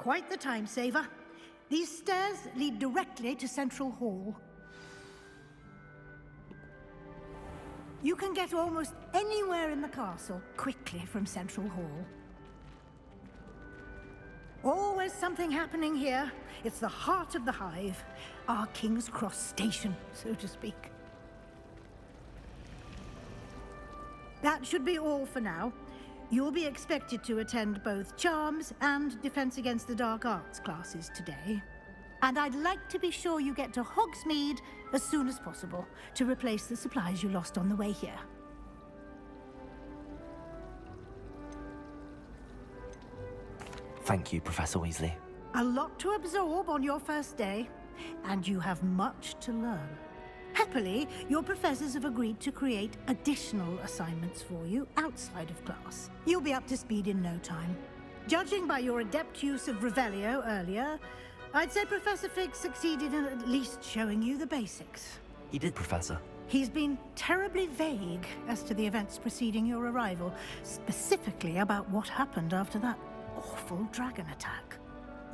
Quite the time saver. These stairs lead directly to Central Hall. You can get almost anywhere in the castle quickly from Central Hall. Always something happening here. It's the heart of the Hive, our King's Cross station, so to speak. That should be all for now. You'll be expected to attend both Charms and Defense Against the Dark Arts classes today. And I'd like to be sure you get to Hogsmeade as soon as possible to replace the supplies you lost on the way here. Thank you, Professor Weasley. A lot to absorb on your first day, and you have much to learn. Happily, your professors have agreed to create additional assignments for you outside of class. You'll be up to speed in no time. Judging by your adept use of Revelio earlier, I'd say Professor Fig succeeded in at least showing you the basics. He did, Professor. He's been terribly vague as to the events preceding your arrival, specifically about what happened after that awful dragon attack.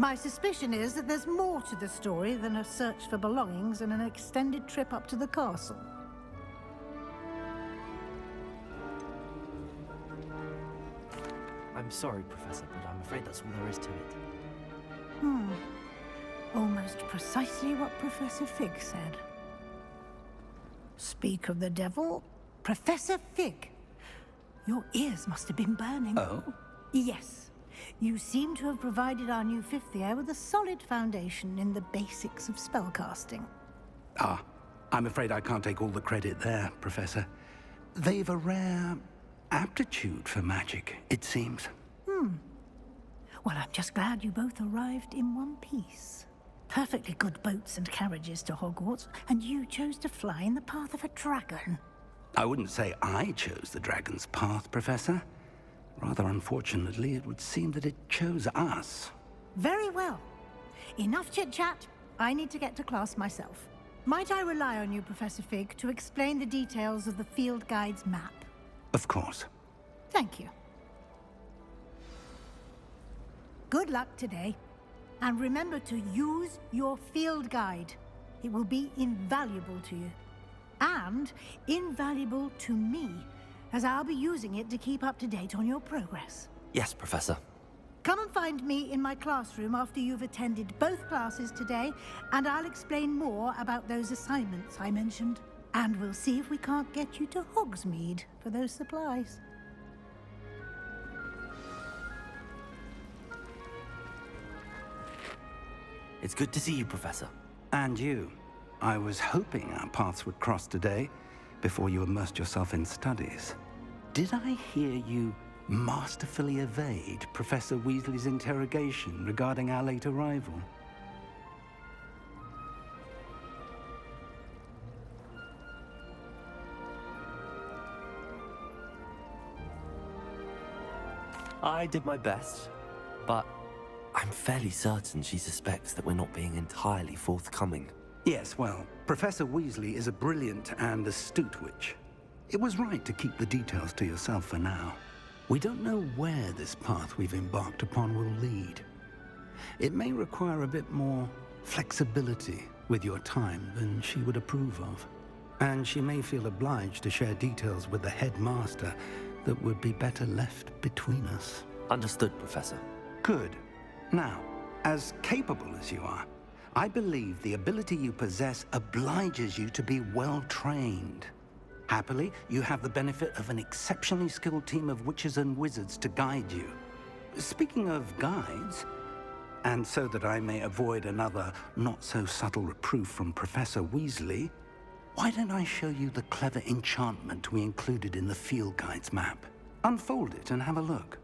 My suspicion is that there's more to the story than a search for belongings and an extended trip up to the castle. I'm sorry, Professor, but I'm afraid that's all there is to it. Almost precisely what Professor Fig said. Speak of the devil, Professor Fig. Your ears must have been burning. Oh? Yes. You seem to have provided our new fifth year with a solid foundation in the basics of spellcasting. Ah, I'm afraid I can't take all the credit there, Professor. They've a rare aptitude for magic, it seems. Well, I'm just glad you both arrived in one piece. Perfectly good boats and carriages to Hogwarts, and you chose to fly in the path of a dragon. I wouldn't say I chose the dragon's path, Professor. Rather unfortunately, it would seem that it chose us. Very well. Enough chit-chat. I need to get to class myself. Might I rely on you, Professor Fig, to explain the details of the field guide's map? Of course. Thank you. Good luck today. And remember to use your field guide. It will be invaluable to you. And invaluable to me, as I'll be using it to keep up to date on your progress. Yes, Professor. Come and find me in my classroom after you've attended both classes today, and I'll explain more about those assignments I mentioned. And we'll see if we can't get you to Hogsmeade for those supplies. It's good to see you, Professor. And you. I was hoping our paths would cross today, before you immersed yourself in studies. Did I hear you masterfully evade Professor Weasley's interrogation regarding our late arrival? I did my best, but I'm fairly certain she suspects that we're not being entirely forthcoming. Yes, well, Professor Weasley is a brilliant and astute witch. It was right to keep the details to yourself for now. We don't know where this path we've embarked upon will lead. It may require a bit more flexibility with your time than she would approve of. And she may feel obliged to share details with the headmaster that would be better left between us. Understood, Professor. Good. Now, as capable as you are, I believe the ability you possess obliges you to be well-trained. Happily, you have the benefit of an exceptionally skilled team of witches and wizards to guide you. Speaking of guides, and so that I may avoid another not-so-subtle reproof from Professor Weasley, why don't I show you the clever enchantment we included in the field guide's map? Unfold it and have a look.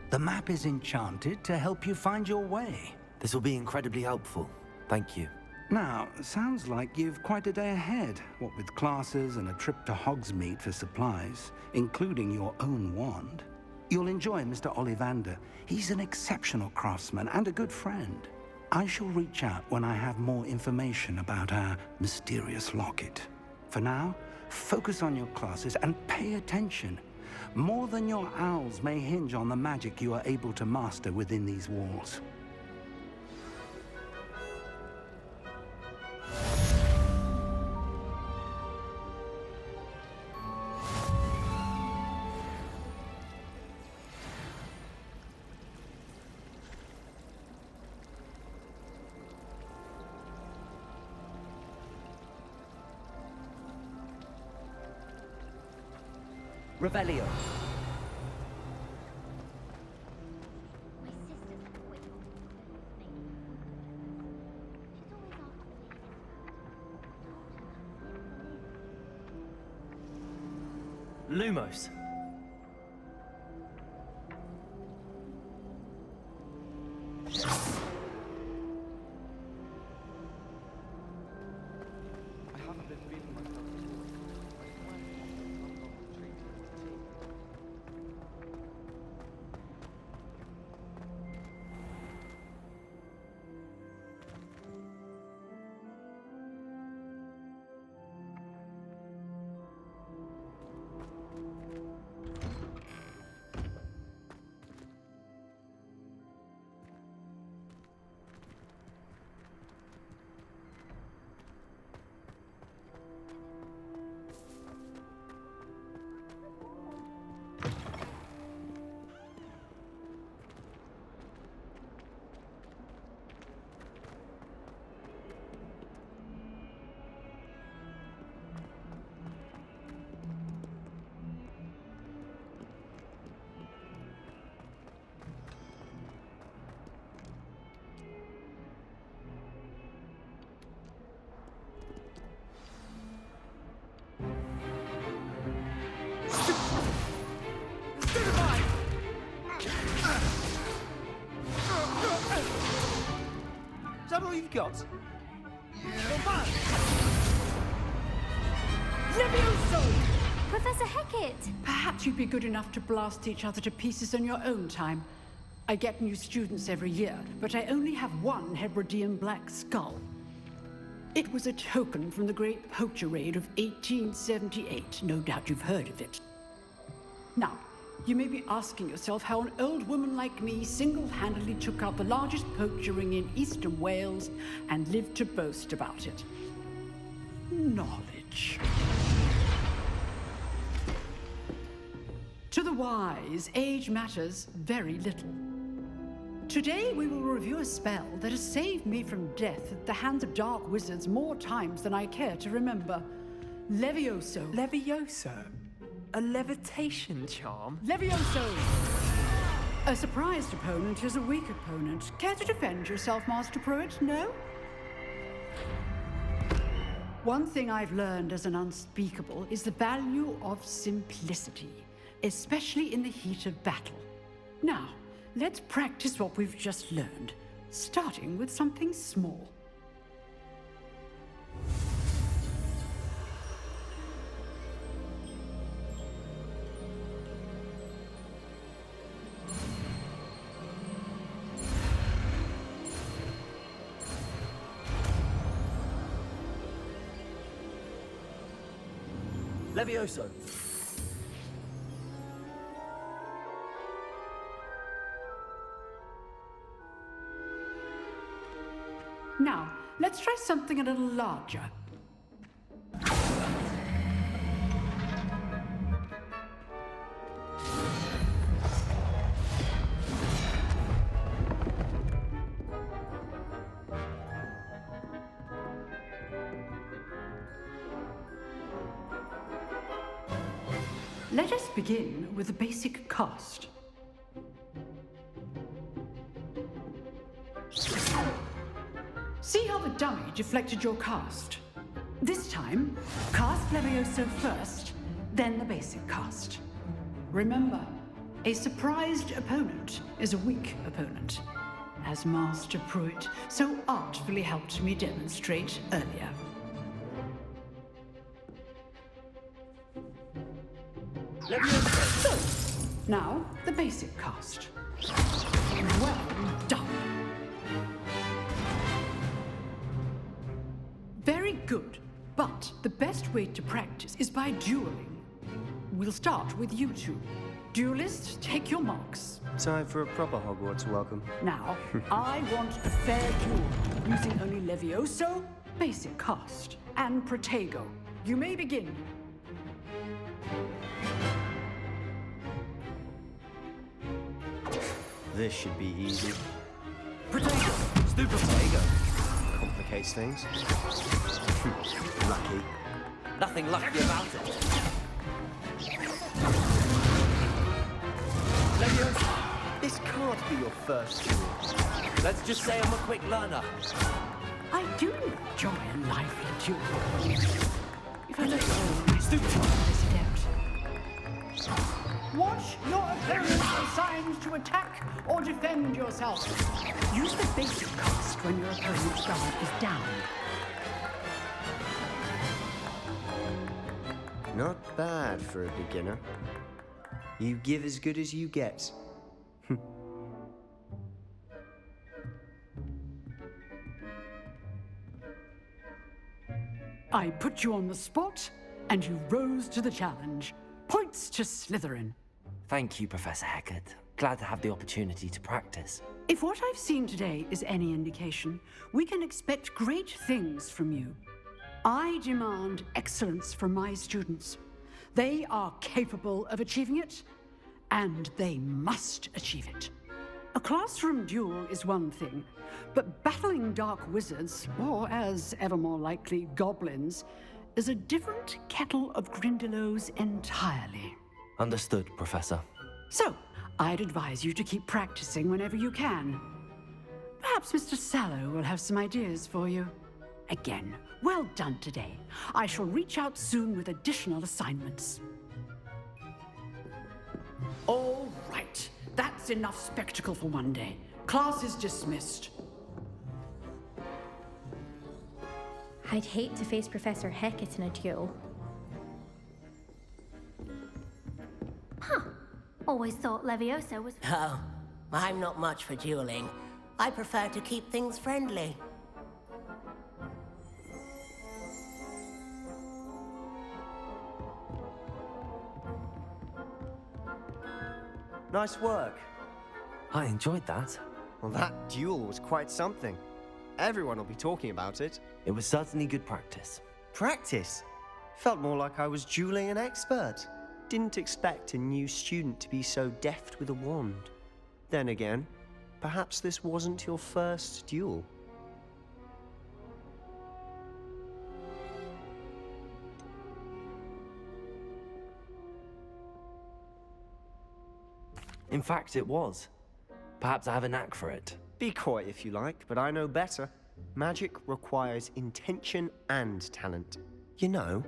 The map is enchanted to help you find your way. This will be incredibly helpful. Thank you. Now, sounds like you've quite a day ahead, what with classes and a trip to Hogsmeade for supplies, including your own wand. You'll enjoy Mr. Ollivander. He's an exceptional craftsman and a good friend. I shall reach out when I have more information about our mysterious locket. For now, focus on your classes and pay attention. More than your owls may hinge on the magic you are able to master within these walls. Revelio. Lumos. I haven't been feeling myself this morning. My mind is not concentrating as a team. Is that all you've got? Professor Hecat! Perhaps you'd be good enough to blast each other to pieces in your own time. I get new students every year, but I only have one Hebridean black skull. It was a token from the Great Poacher Raid of 1878. No doubt you've heard of it. Now, you may be asking yourself how an old woman like me single-handedly took out the largest poacher ring in eastern Wales and lived to boast about it. Knowledge. To the wise, age matters very little. Today we will review a spell that has saved me from death at the hands of dark wizards more times than I care to remember. Levioso. Levioso? A levitation charm? Levioso! A surprised opponent is a weak opponent. Care to defend yourself, Master Pruitt? No? One thing I've learned as an unspeakable is the value of simplicity, especially in the heat of battle. Now, let's practice what we've just learned, starting with something small. Levioso. Now, let's try something a little larger. Let us begin with a basic cast. See how the dummy deflected your cast? This time, cast Levioso first, then the basic cast. Remember, A surprised opponent is a weak opponent, as Master Pruitt so artfully helped me demonstrate earlier. So, now the basic cast. Well done. Very good, but the best way to practice is by dueling. We'll start with you two. Duelists, take your marks. Time for a proper Hogwarts welcome. Now, I want a fair duel, using only Levioso, basic cast, and Protego. You may begin. This should be easy. Protego! Stupid Protego. Complicates things. Lucky. Nothing lucky about it. Leviosa, this can't be your first duel. Let's just say I'm a quick learner. I do enjoy a lively duel. If I let go of my stupid this adept. Watch your opponent's signs to attack or defend yourself. Use the basic cast when your opponent's guard is down. Not bad for a beginner. You give as good as you get. I put you on the spot, and you rose to the challenge. Points to Slytherin. Thank you, Professor Hecat. Glad to have the opportunity to practice. If what I've seen today is any indication, we can expect great things from you. I demand excellence from my students. They are capable of achieving it, and they must achieve it. A classroom duel is one thing, but battling dark wizards, or as ever more likely, goblins, is a different kettle of Grindylows entirely. Understood, Professor. So, I'd advise you to keep practicing whenever you can. Perhaps Mr. Sallow will have some ideas for you. Again, well done today. I shall reach out soon with additional assignments. All right. That's enough spectacle for one day. Class is dismissed. I'd hate to face Professor Hecat in a duel. Huh. Always thought Leviosa was... Oh, I'm not much for dueling. I prefer to keep things friendly. Nice work. I enjoyed that. Well, that duel was quite something. Everyone will be talking about it. It was certainly good practice. Practice? Felt more like I was dueling an expert. Didn't expect a new student to be so deft with a wand. Then again, perhaps this wasn't your first duel. In fact, it was. Perhaps I have a knack for it. Be coy if you like, but I know better. Magic requires intention and talent. You know,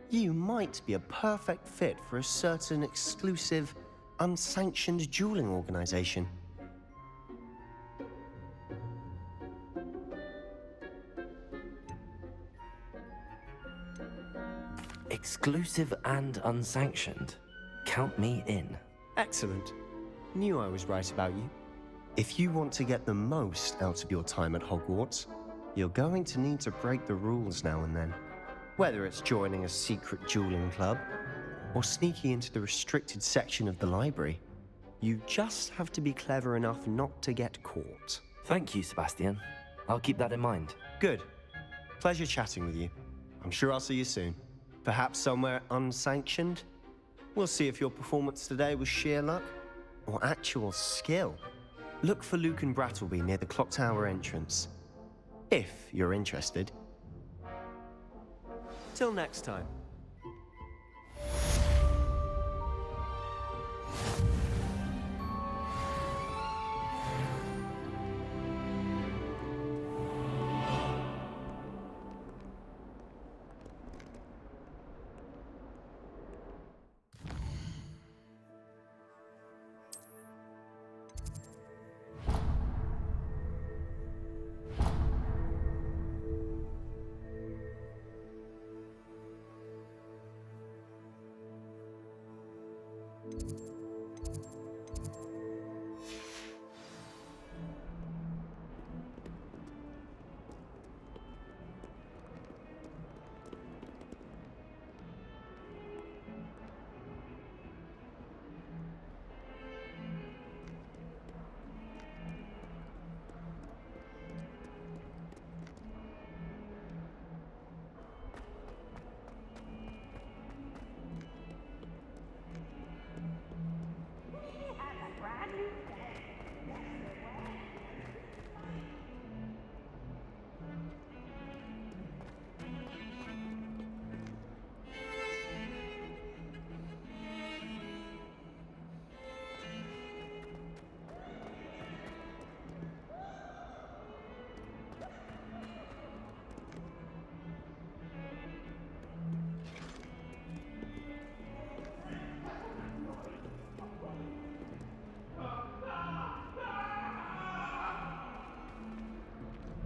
you might be a perfect fit for a certain exclusive, unsanctioned dueling organization. Exclusive and unsanctioned. Count me in. Excellent. Knew I was right about you. If you want to get the most out of your time at Hogwarts, you're going to need to break the rules now and then. Whether it's joining a secret dueling club or sneaking into the restricted section of the library, you just have to be clever enough not to get caught. Thank you, Sebastian. I'll keep that in mind. Good. Pleasure chatting with you. I'm sure I'll see you soon. Perhaps somewhere unsanctioned? We'll see if your performance today was sheer luck or actual skill. Look for Luke and Brattleby near the clock tower entrance, if you're interested. Till next time.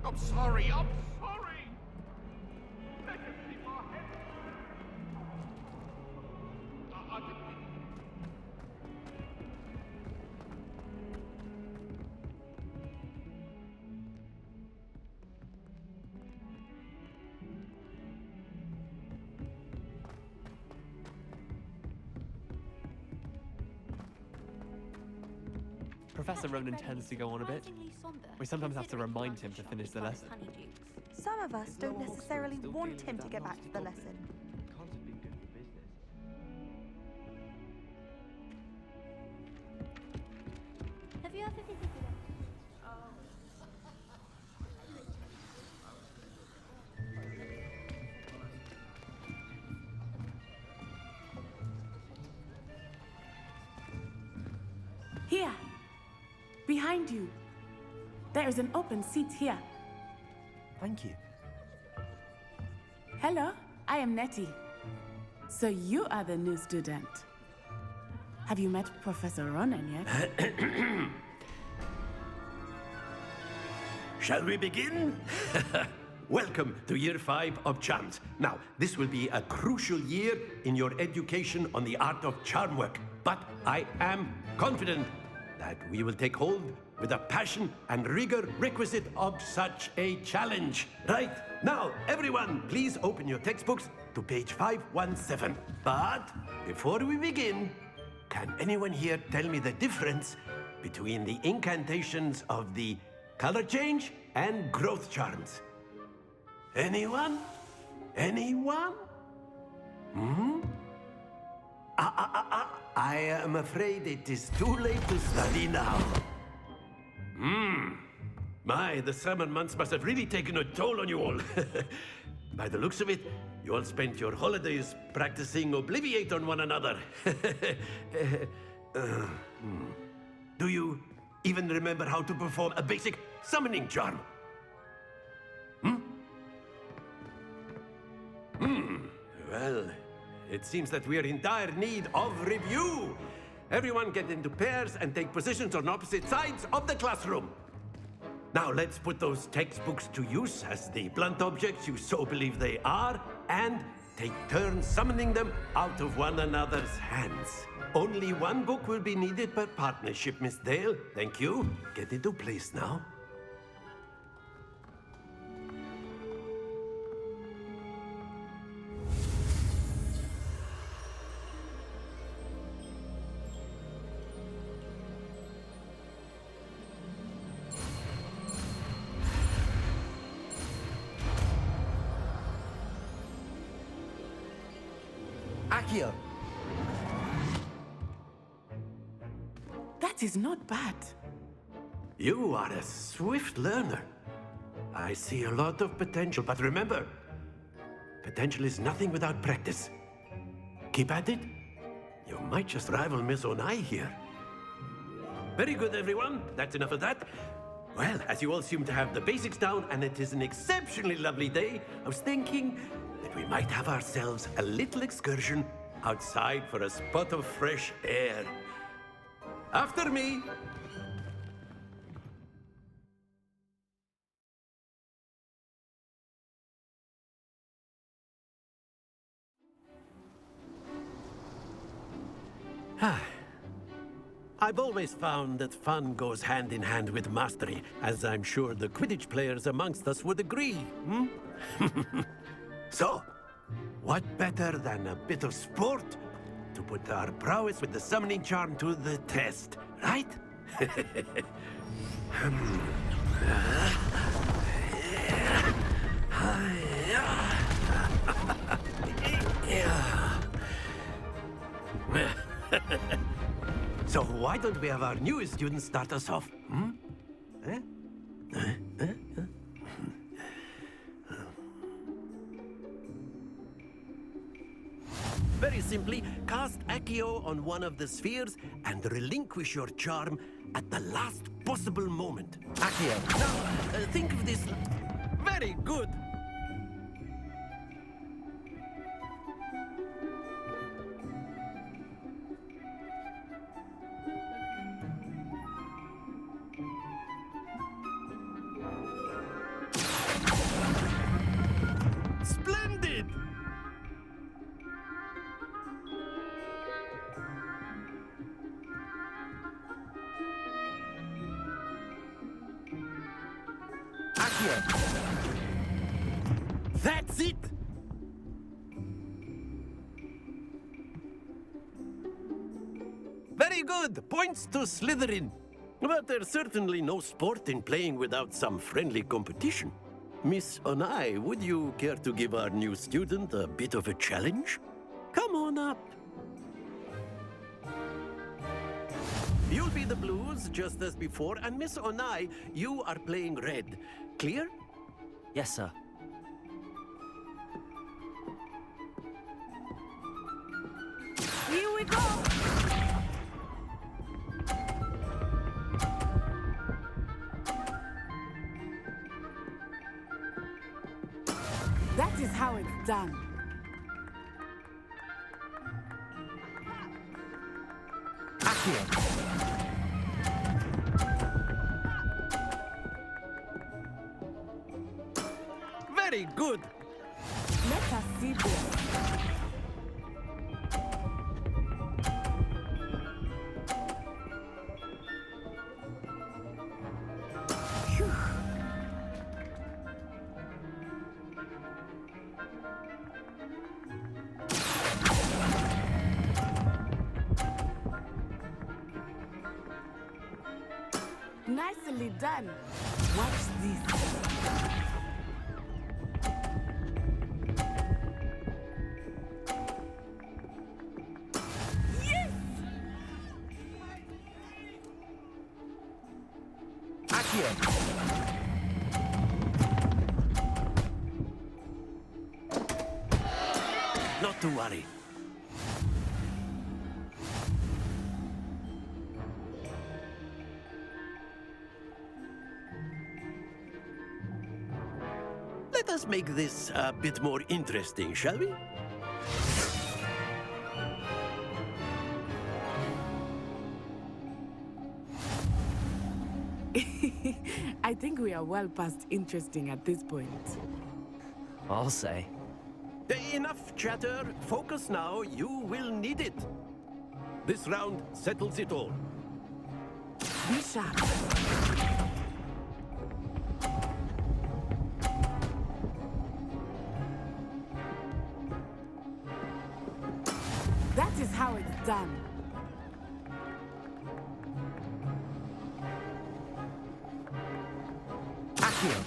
I'm sorry, I'm sorry! Let us keep our heads. I didn't mean... Professor Ronan tends to go on a bit. We sometimes have to remind him to finish the lesson. Some of us don't necessarily want him to get back to the lesson. Can't have been good for business. Have you ever visited it? Here, behind you. There is an open seat here. Thank you. Hello, I am Nettie. So you are the new student. Have you met Professor Ronan yet? Shall we begin? Welcome to Year 5 of Charms. Now, this will be a crucial year in your education on the art of charm work. But I am confident that we will take hold with the passion and rigor requisite of such a challenge. Right, now, everyone, please open your textbooks to page 517. But before we begin, can anyone here tell me the difference between the incantations of the color change and growth charms? Anyone? Anyone? I am afraid it is too late to study now. My, the summer months must have really taken a toll on you all. By the looks of it, you all spent your holidays practicing Obliviate on one another. Do you even remember how to perform a basic summoning charm? Well, it seems that we are in dire need of review. Everyone get into pairs and take positions on opposite sides of the classroom. Now let's put those textbooks to use as the blunt objects you so believe they are, and take turns summoning them out of one another's hands. Only one book will be needed per partnership, Miss Dale. Thank you. Get into place now. Accio! That is not bad. You are a swift learner. I see a lot of potential, but remember, potential is nothing without practice. Keep at it. You might just rival Miss Onai here. Very good, everyone. That's enough of that. Well, as you all seem to have the basics down, and it is an exceptionally lovely day, I was thinking that we might have ourselves a little excursion outside for a spot of fresh air. After me. I've always found that fun goes hand in hand with mastery, as I'm sure the Quidditch players amongst us would agree, hmm? So, what better than a bit of sport to put our prowess with the summoning charm to the test, right? So why don't we have our newest student start us off? Hmm? Very simply, cast Accio on one of the spheres and relinquish your charm at the last possible moment. Accio. Now, think of this. Very good. Splendid! Accio. That's it! Very good! Points to Slytherin. But there's certainly no sport in playing without some friendly competition. Miss Onai, would you care to give our new student a bit of a challenge? Come on up. You'll be the blues, just as before, and Miss Onai, you are playing red. Clear? Yes, sir. Here we go! That is how it's done. Accio. Very good. Let us see this. Phew. Nicely done. Watch this. Yes! Accio. Not to worry. Let us make this a bit more interesting, shall we? I think we are well past interesting at this point. I'll say. Enough chatter. Focus now. You will need it. This round settles it all. Be sharp. That is how it's done. Accio.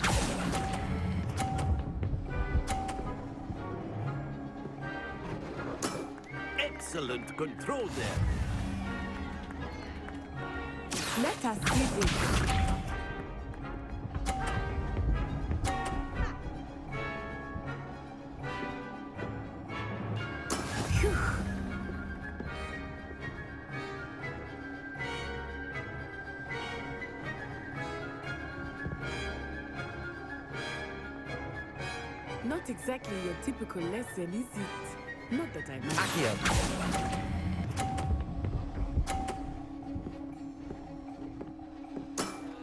Excellent control there. Let us see this. Phew. Not exactly your typical lesson, is it? Not that I mind. Accio.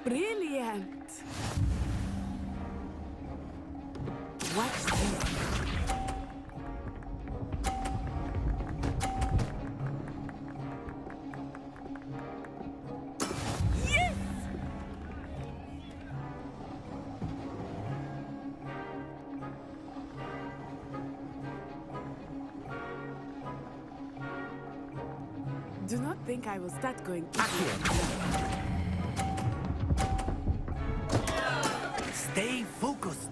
Brilliant! Watch this. Do not think I will start going. Stay focused.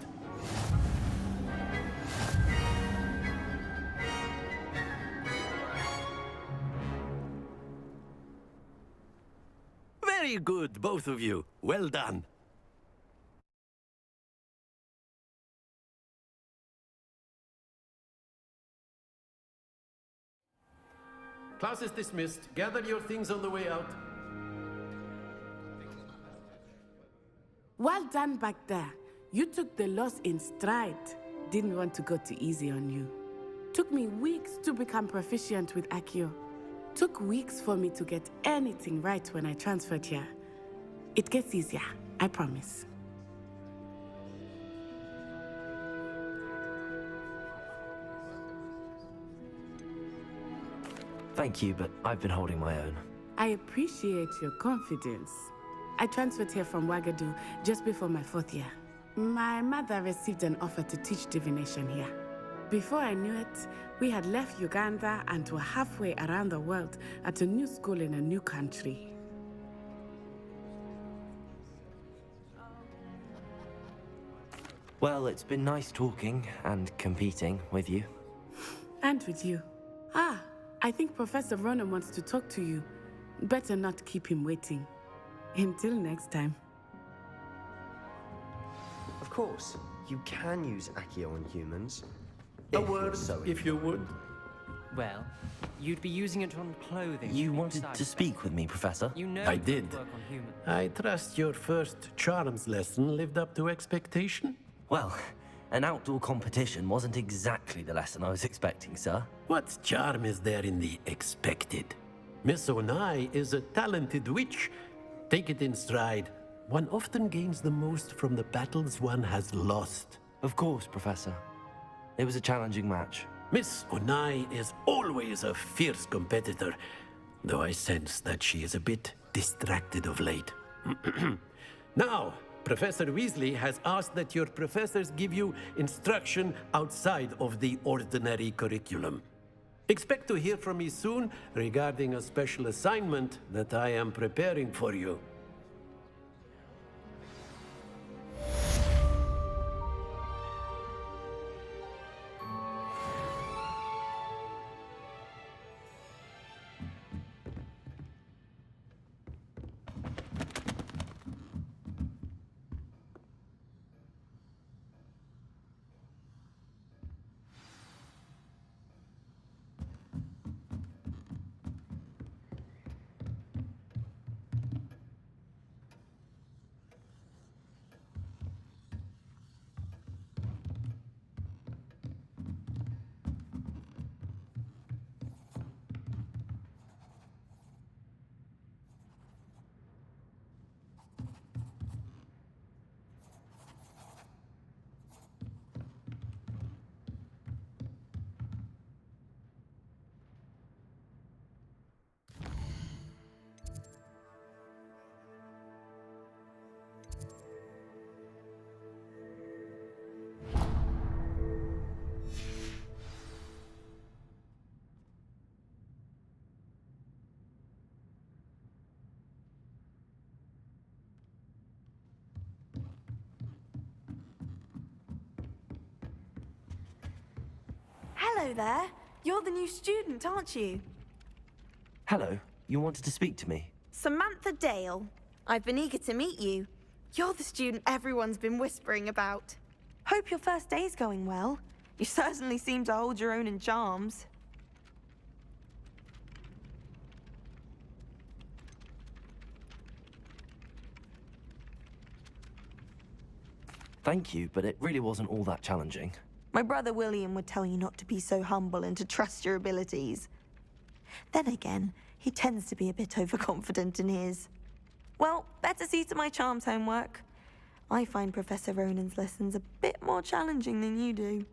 Very good, both of you. Well done. Class is dismissed. Gather your things on the way out. Well done back there. You took the loss in stride. Didn't want to go too easy on you. Took me weeks to become proficient with Accio. Took weeks for me to get anything right when I transferred here. It gets easier, I promise. Thank you, but I've been holding my own. I appreciate your confidence. I transferred here from Wagadu just before my 4th year. My mother received an offer to teach divination here. Before I knew it, we had left Uganda and were halfway around the world at a new school in a new country. Well, it's been nice talking and competing with you. And with you. I think Professor Ronan wants to talk to you. Better not keep him waiting. Until next time. Of course, you can use Accio on humans. A word, if you would. Well, you'd be using it on clothing. You wanted to speak with me, Professor? You know I did. Work on humans. I trust your first charms lesson lived up to expectation? Well, an outdoor competition wasn't exactly the lesson I was expecting, sir. What charm is there in the expected? Miss Onai is a talented witch. Take it in stride. One often gains the most from the battles one has lost. Of course, Professor. It was a challenging match. Miss Onai is always a fierce competitor, though I sense that she is a bit distracted of late. Now, Professor Weasley has asked that your professors give you instruction outside of the ordinary curriculum. Expect to hear from me soon regarding a special assignment that I am preparing for you. Hello there. You're the new student, aren't you? Hello, you wanted to speak to me? Samantha Dale. I've been eager to meet you. You're the student everyone's been whispering about. Hope your first day's going well. You certainly seem to hold your own in charms. Thank you, but it really wasn't all that challenging. My brother William would tell you not to be so humble and to trust your abilities. Then again, he tends to be a bit overconfident in his. Well, better see to my charms homework. I find Professor Ronan's lessons a bit more challenging than you do.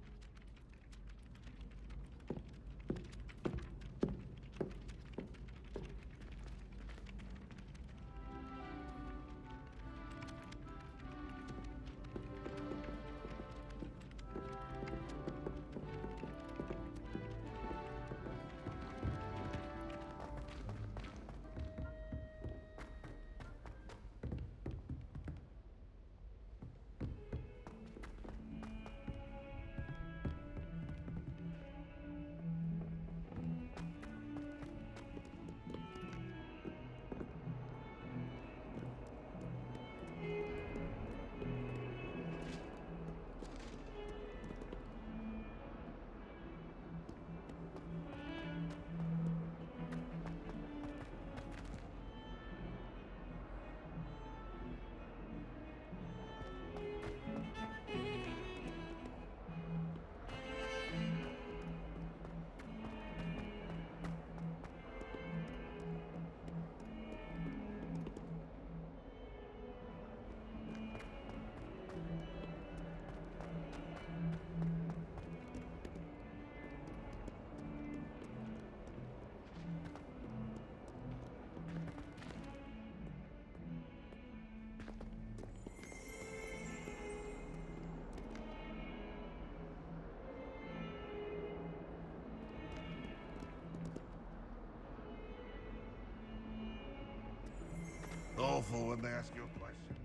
awful when they ask you a question,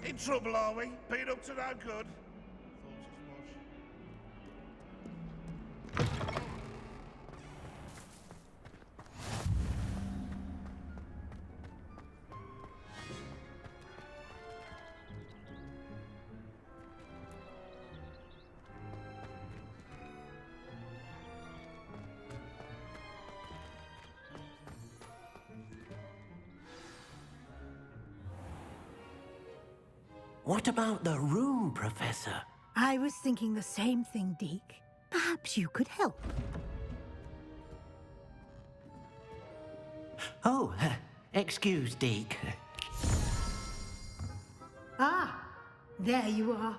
though. In trouble, are we? Been up to no good? What about the room, Professor? I was thinking the same thing, Deke. Perhaps you could help. Oh, excuse, Deke. Ah, there you are.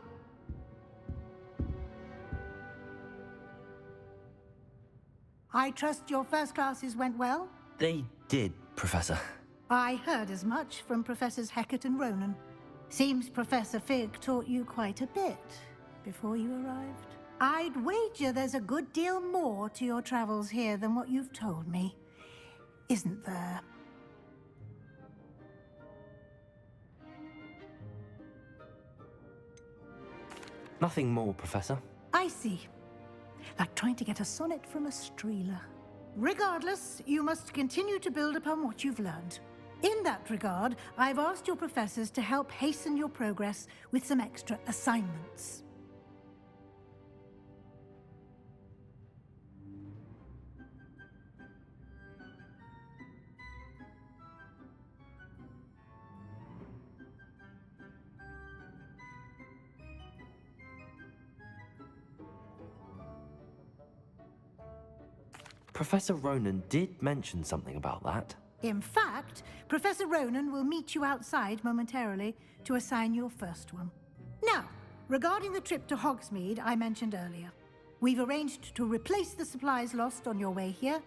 I trust your first classes went well? They did, Professor. I heard as much from Professors Hecat and Ronan. Seems Professor Fig taught you quite a bit before you arrived. I'd wager there's a good deal more to your travels here than what you've told me. Isn't there? Nothing more, Professor. I see. Like trying to get a sonnet from a streeler. Regardless, you must continue to build upon what you've learned. In that regard, I've asked your professors to help hasten your progress with some extra assignments. Professor Ronan did mention something about that. In fact, Professor Ronan will meet you outside momentarily to assign your first one. Now, regarding the trip to Hogsmeade I mentioned earlier, we've arranged to replace the supplies lost on your way here,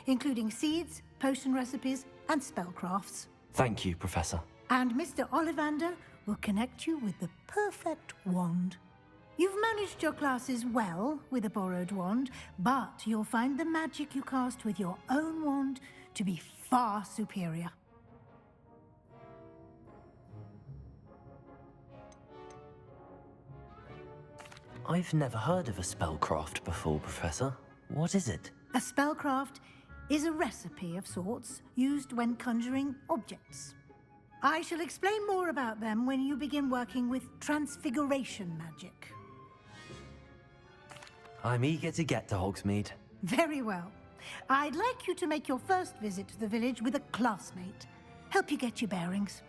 including seeds, potion recipes, and spellcrafts. Thank you, Professor. And Mr. Ollivander will connect you with the perfect wand. You've managed your classes well with a borrowed wand, but you'll find the magic you cast with your own wand to be far superior. I've never heard of a spellcraft before, Professor. What is it? A spellcraft is a recipe of sorts used when conjuring objects. I shall explain more about them when you begin working with transfiguration magic. I'm eager to get to Hogsmeade. Very well. I'd like you to make your first visit to the village with a classmate. Help you get your bearings.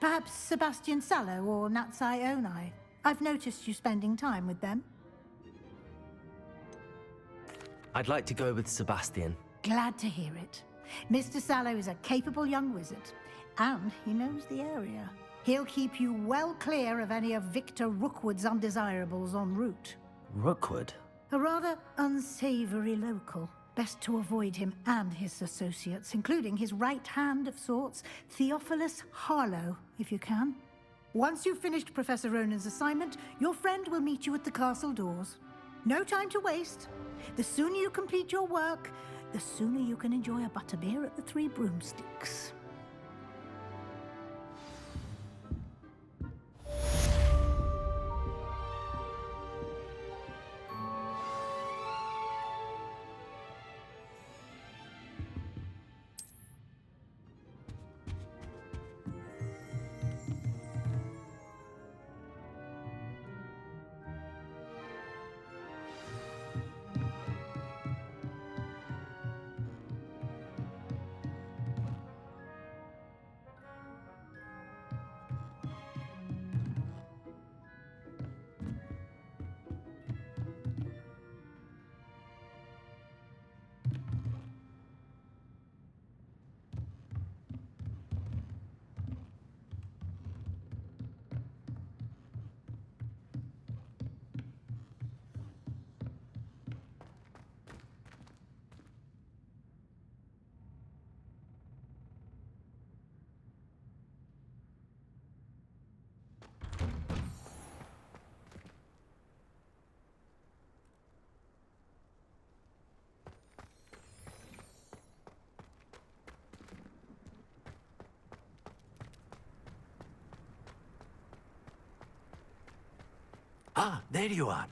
Perhaps Sebastian Sallow or Natsai Onai. I've noticed you spending time with them. I'd like to go with Sebastian. Glad to hear it. Mr. Sallow is a capable young wizard, and he knows the area. He'll keep you well clear of any of Victor Rookwood's undesirables en route. Rookwood? A rather unsavory local. Best to avoid him and his associates, including his right hand of sorts, Theophilus Harlow, if you can. Once you've finished Professor Ronan's assignment, your friend will meet you at the castle doors. No time to waste. The sooner you complete your work, the sooner you can enjoy a butterbeer at the Three Broomsticks. Ah, there you are.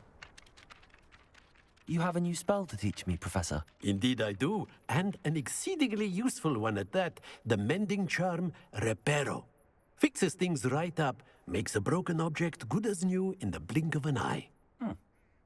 You have a new spell to teach me, Professor. Indeed I do, and an exceedingly useful one at that. The mending charm, Reparo. Fixes things right up, makes a broken object good as new in the blink of an eye.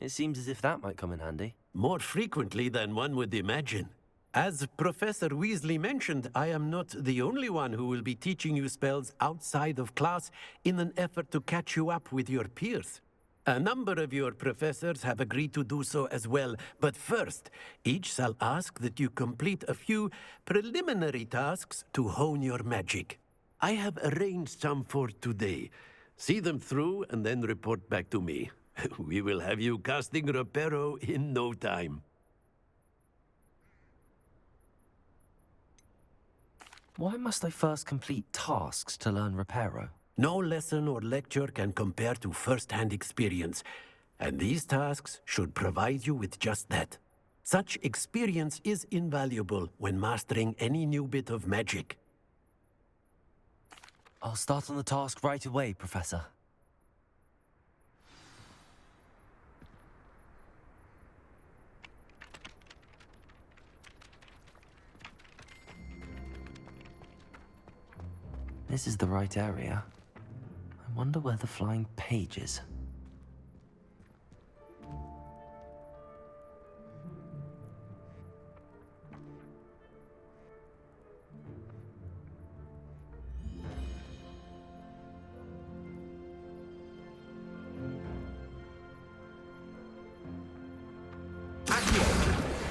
It seems as if that might come in handy. More frequently than one would imagine. As Professor Weasley mentioned, I am not the only one who will be teaching you spells outside of class in an effort to catch you up with your peers. A number of your professors have agreed to do so as well, but first, each shall ask that you complete a few preliminary tasks to hone your magic. I have arranged some for today. See them through and then report back to me. We will have you casting Reparo in no time. Why must I first complete tasks to learn Reparo? No lesson or lecture can compare to first-hand experience, and these tasks should provide you with just that. Such experience is invaluable when mastering any new bit of magic. I'll start on the task right away, Professor. This is the right area. I wonder where the flying page is.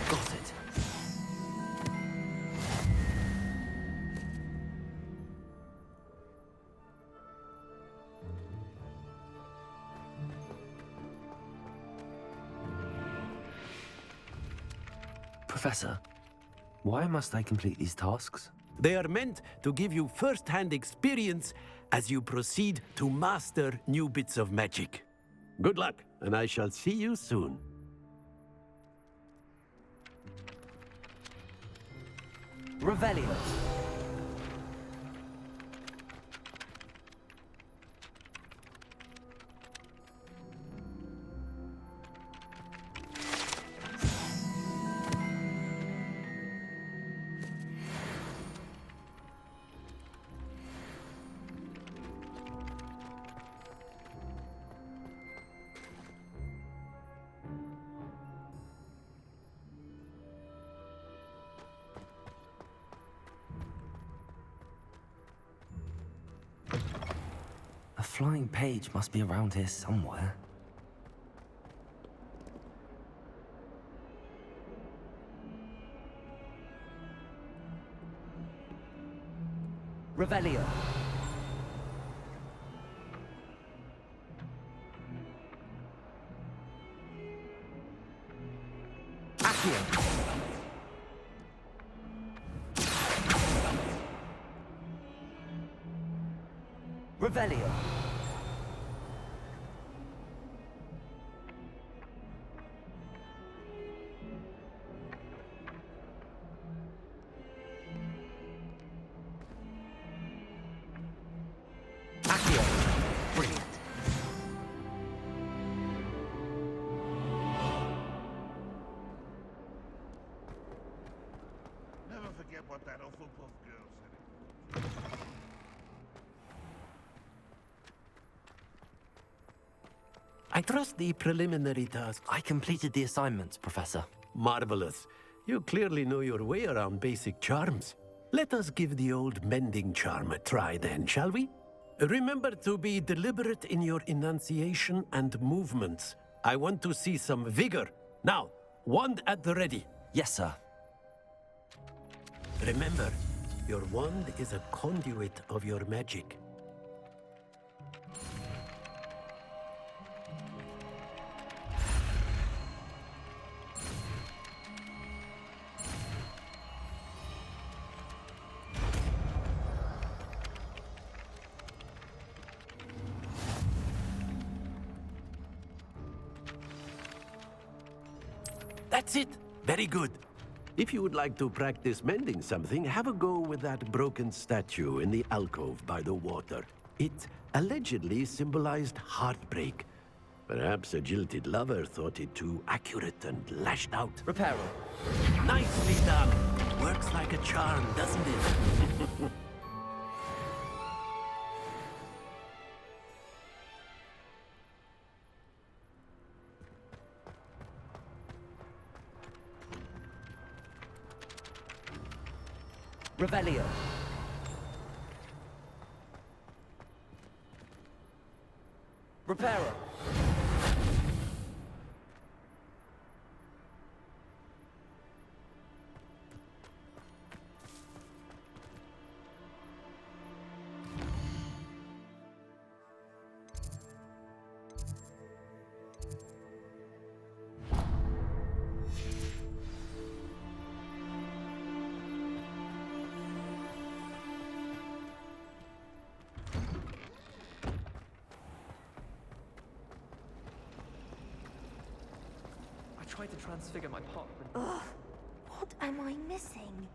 Got it. Professor, why must I complete these tasks? They are meant to give you first-hand experience as you proceed to master new bits of magic. Good luck, and I shall see you soon. Revelio. A flying page must be around here somewhere. Revelio. Accio. Revelio. Accio. Brilliant. Never forget what that Hufflepuff girl said. I trust the preliminary task. I completed the assignments, Professor. Marvelous. You clearly know your way around basic charms. Let us give the old mending charm a try then, shall we? Remember to be deliberate in your enunciation and movements. I want to see some vigor. Now, wand at the ready. Yes, sir. Remember, your wand is a conduit of your magic. That's it. Very good. If you would like to practice mending something, have a go with that broken statue in the alcove by the water. It allegedly symbolized heartbreak. Perhaps a jilted lover thought it too accurate and lashed out. Reparo. Nicely done. Works like a charm, doesn't it? Revelio. Reparo. I tried to transfigure my pot, but... Ugh, what am I missing?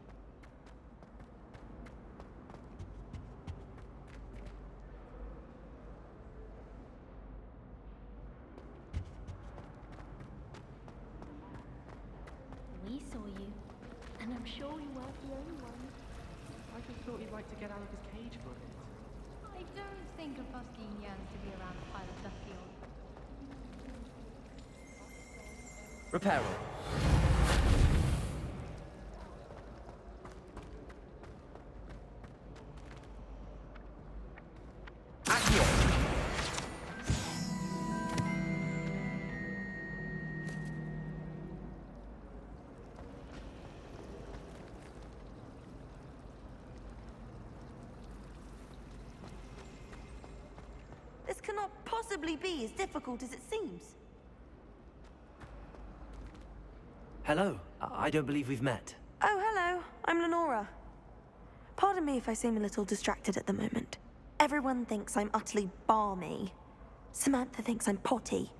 We saw you, and I'm sure we weren't the only ones. I just thought he'd like to get out of his cage for a bit. I don't think a Fuskin yearns to be around a pile of dusty old... Reparo. Accio. This cannot possibly be as difficult as it seems. Hello. I don't believe we've met. Oh, hello. I'm Lenora. Pardon me if I seem a little distracted at the moment. Everyone thinks I'm utterly balmy. Samantha thinks I'm potty.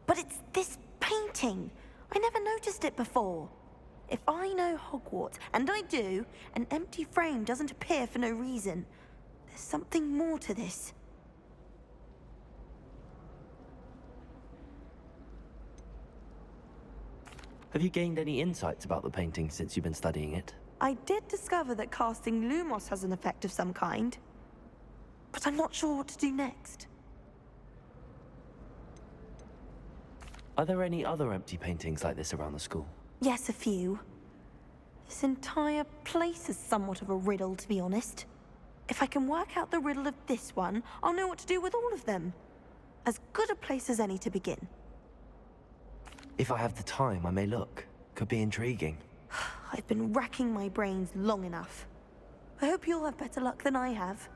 But it's this painting. I never noticed it before. If I know Hogwarts, and I do, an empty frame doesn't appear for no reason. There's something more to this. Have you gained any insights about the painting since you've been studying it? I did discover that casting Lumos has an effect of some kind. But I'm not sure what to do next. Are there any other empty paintings like this around the school? Yes, a few. This entire place is somewhat of a riddle, to be honest. If I can work out the riddle of this one, I'll know what to do with all of them. As good a place as any to begin. If I have the time, I may look. Could be intriguing. I've been racking my brains long enough. I hope you'll have better luck than I have.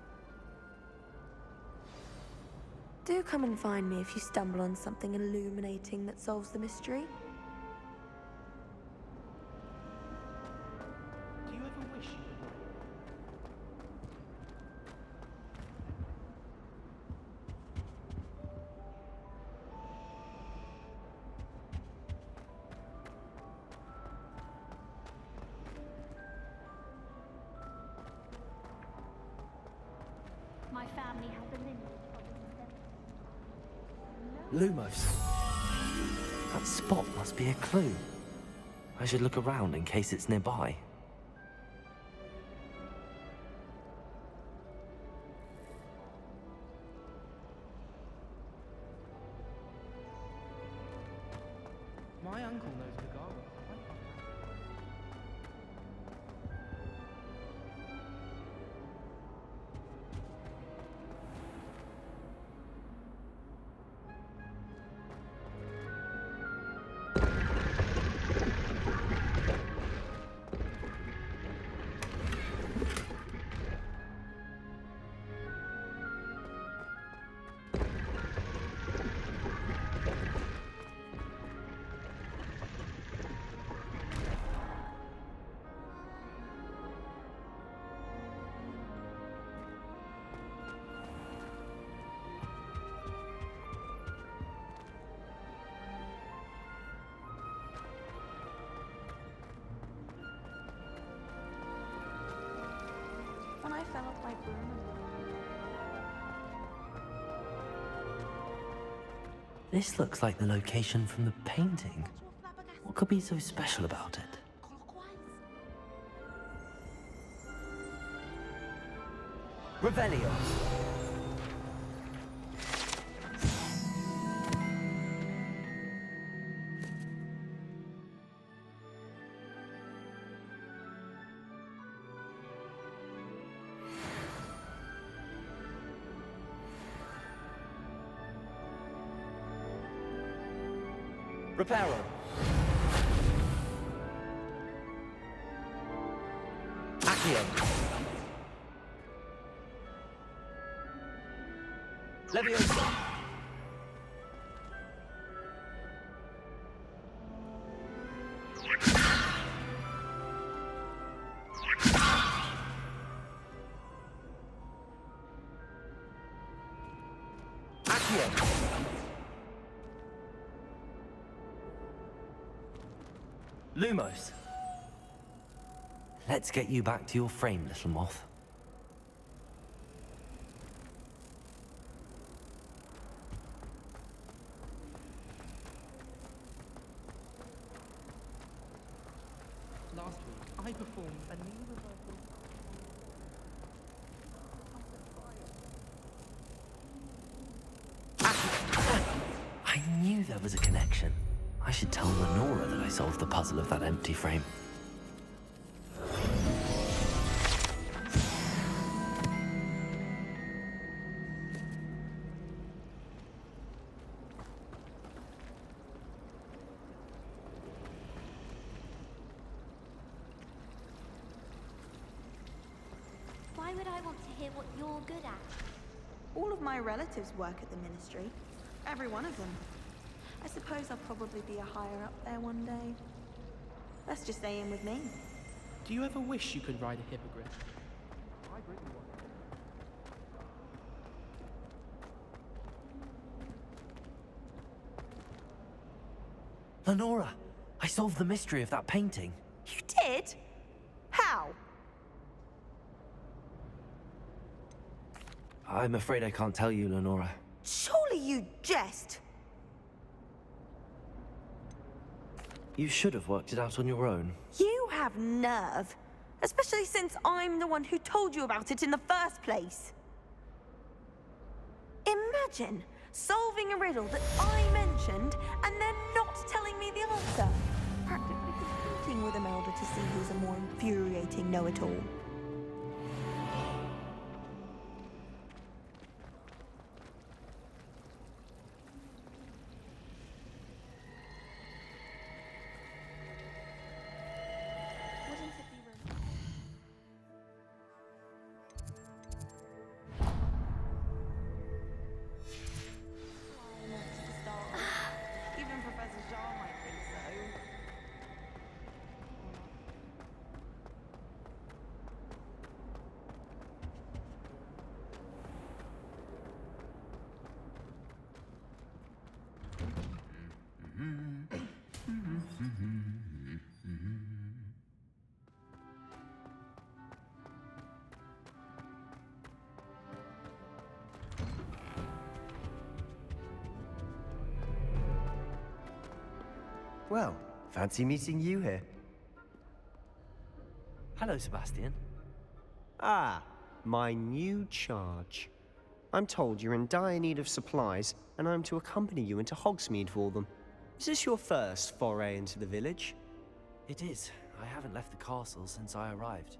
Do come and find me if you stumble on something illuminating that solves the mystery. Do you ever wish you could... My family has a lineage of Lumos. That spot must be a clue. I should look around in case it's nearby. My uncle knows the garden. When I fell off my broom. This looks like the location from the painting. What could be so special about it? Revelio. Reparo. Accio. Leviosa. Accio. Lumos. Let's get you back to your frame, little moth. Last week, I performed a new revival. I knew there was a connection. I should tell Lenora that I solved the puzzle of that empty frame. Why would I want to hear what you're good at? All of my relatives work at the ministry. Every one of them. I suppose I'll probably be a higher up there one day. Let's just stay in with me. Do you ever wish you could ride a hippogriff? I'd really want to. Lenora, I solved the mystery of that painting. You did? How? I'm afraid I can't tell you, Lenora. Surely you jest. You should have worked it out on your own. You have nerve. Especially since I'm the one who told you about it in the first place. Imagine solving a riddle that I mentioned and then not telling me the answer. Practically competing with Imelda to see who's a more infuriating know-it-all. Even Professor Shaw might think so. Well, fancy meeting you here. Hello, Sebastian. Ah, my new charge. I'm told you're in dire need of supplies, and I'm to accompany you into Hogsmeade for them. Is this your first foray into the village? It is. I haven't left the castle since I arrived.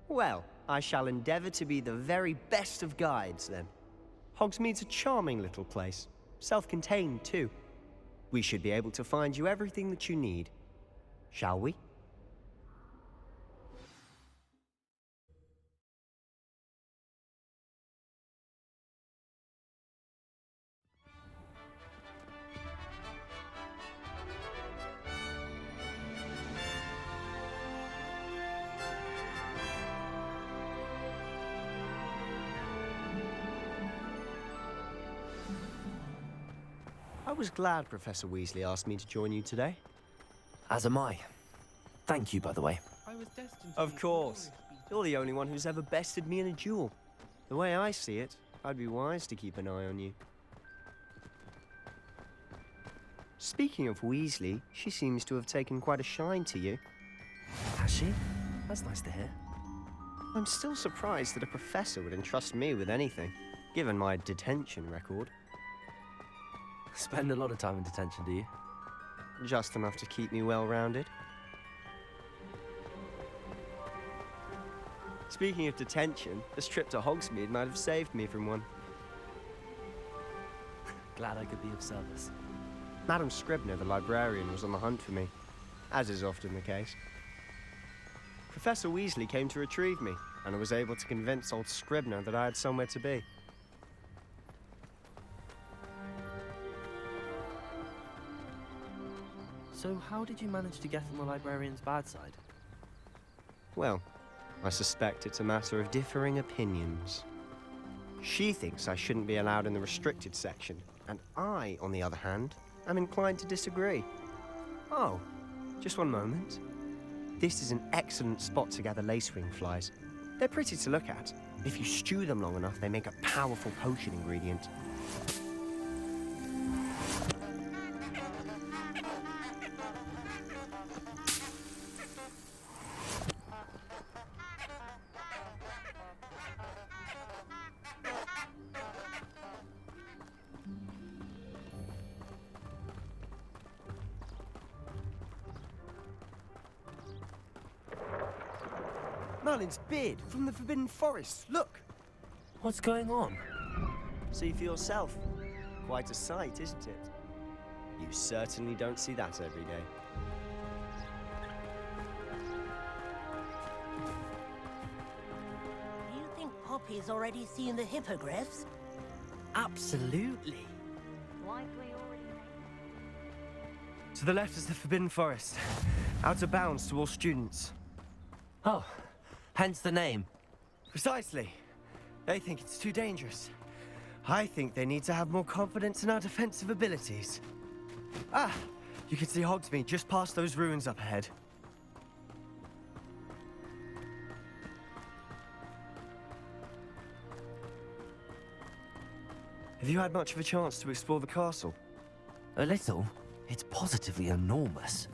Well, I shall endeavor to be the very best of guides, then. Hogsmeade's a charming little place. Self-contained, too. We should be able to find you everything that you need. Shall we? I was glad Professor Weasley asked me to join you today. As am I. Thank you, by the way. I was destined to Of course. You're the only one who's ever bested me in a duel. The way I see it, I'd be wise to keep an eye on you. Speaking of Weasley, she seems to have taken quite a shine to you. Has she? That's nice to hear. I'm still surprised that a professor would entrust me with anything, given my detention record. Spend a lot of time in detention, do you? Just enough to keep me well-rounded. Speaking of detention, this trip to Hogsmeade might have saved me from one. Glad I could be of service. Madam Scribner, the librarian, was on the hunt for me, as is often the case. Professor Weasley came to retrieve me, and I was able to convince old Scribner that I had somewhere to be. So how did you manage to get on the librarian's bad side? Well, I suspect it's a matter of differing opinions. She thinks I shouldn't be allowed in the restricted section, and I, on the other hand, am inclined to disagree. Oh, just one moment. This is an excellent spot to gather lacewing flies. They're pretty to look at. If you stew them long enough, they make a powerful potion ingredient. Merlin's beard from the Forbidden Forest. Look! What's going on? See for yourself. Quite a sight, isn't it? You certainly don't see that every day. Do you think Poppy's already seen the hippogriffs? Absolutely. Likely already. To the left is the Forbidden Forest. Out of bounds to all students. Oh, hence the name. Precisely. They think it's too dangerous. I think they need to have more confidence in our defensive abilities. Ah, you can see Hogsmeade just past those ruins up ahead. Have you had much of a chance to explore the castle? A little. It's positively enormous.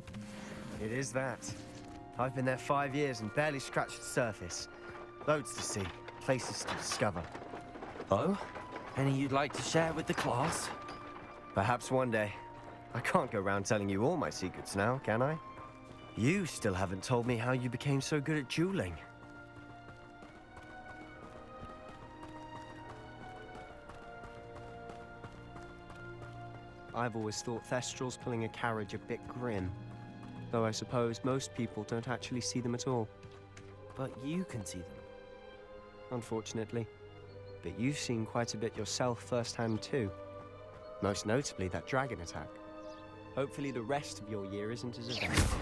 It is that. I've been there 5 years and barely scratched the surface. Loads to see, places to discover. Oh? Any you'd like to share with the class? Perhaps one day. I can't go around telling you all my secrets now, can I? You still haven't told me how you became so good at dueling. I've always thought Thestrals pulling a carriage a bit grim. Though I suppose most people don't actually see them at all. But you can see them. Unfortunately. But you've seen quite a bit yourself firsthand too. Most notably that dragon attack. Hopefully the rest of your year isn't as eventful.